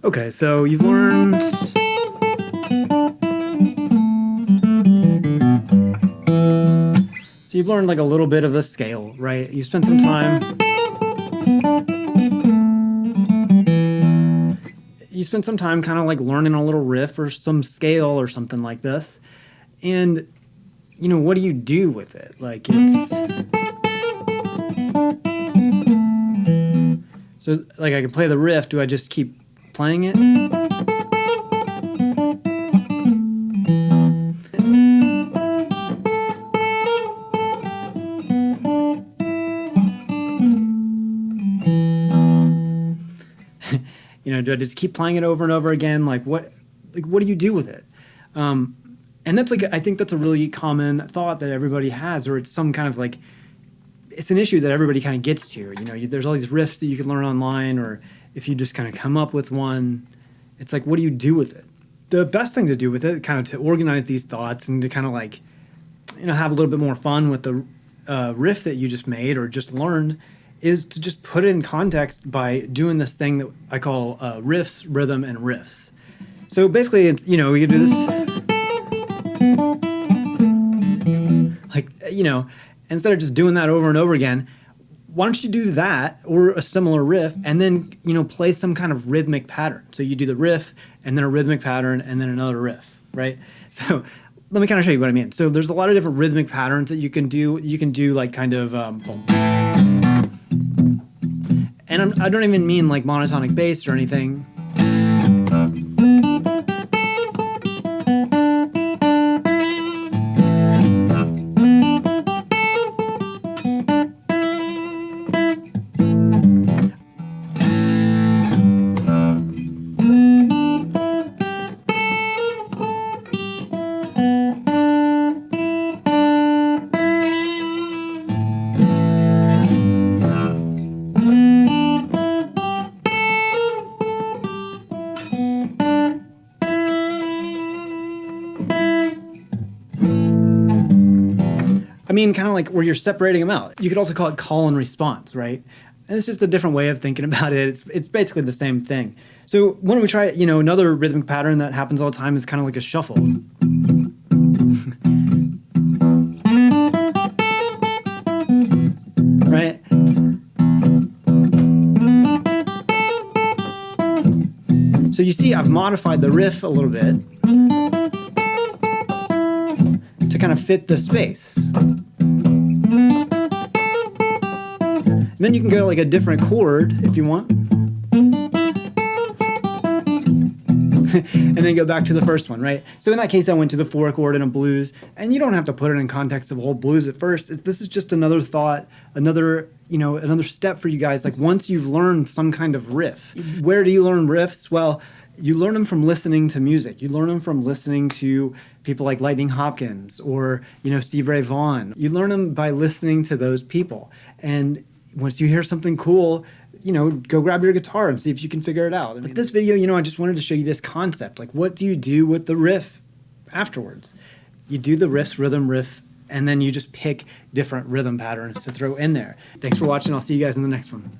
Okay, so you've learned... So you've learned like a little bit of the scale, right? You spent some time... You spent some time kind of like learning a little riff or some scale or something like this. And, you know, what do you do with it? Like it's... So like I can play the riff, do I just keep playing it? You know, do I just keep playing it over and over again? Like what do you do with it? And that's like, I think that's a really common thought that everybody has, or it's some kind of like, it's an issue that everybody kind of gets to. You know, there's all these riffs that you can learn online, or if you just kind of come up with one, it's like, what do you do with it? The best thing to do with it, kind of to organize these thoughts and to kind of like, you know, have a little bit more fun with the riff that you just made or just learned, is to just put it in context by doing this thing that I call riffs, rhythm, and riffs. So basically, it's, you know, you do this, like, you know, instead of just doing that over and over again, why don't you do that or a similar riff and then, you know, play some kind of rhythmic pattern. So you do the riff and then a rhythmic pattern and then another riff, right? So let me kind of show you what I mean. So there's a lot of different rhythmic patterns that you can do. You can do like kind of, and I don't even mean like monotonic bass or anything. I mean, kind of like where you're separating them out. You could also call it call and response, right? And it's just a different way of thinking about it. It's basically the same thing. So why don't we try, you know, another rhythmic pattern that happens all the time is kind of like a shuffle. Right? So you see I've modified the riff a little bit to kind of fit the space. And then you can go like a different chord if you want. And then go back to the first one, right? So in that case, I went to the 4 chord in a blues, and you don't have to put it in context of a whole blues at first. This is just another thought, another step for you guys. Like once you've learned some kind of riff, where do you learn riffs? Well, you learn them from listening to music. You learn them from listening to people like Lightning Hopkins or, you know, Steve Ray Vaughan. You learn them by listening to those people. And once you hear something cool, you know, go grab your guitar and see if you can figure it out. But this video, you know, I just wanted to show you this concept. Like, what do you do with the riff afterwards? You do the riffs, rhythm, riff, and then you just pick different rhythm patterns to throw in there. Thanks for watching. I'll see you guys in the next one.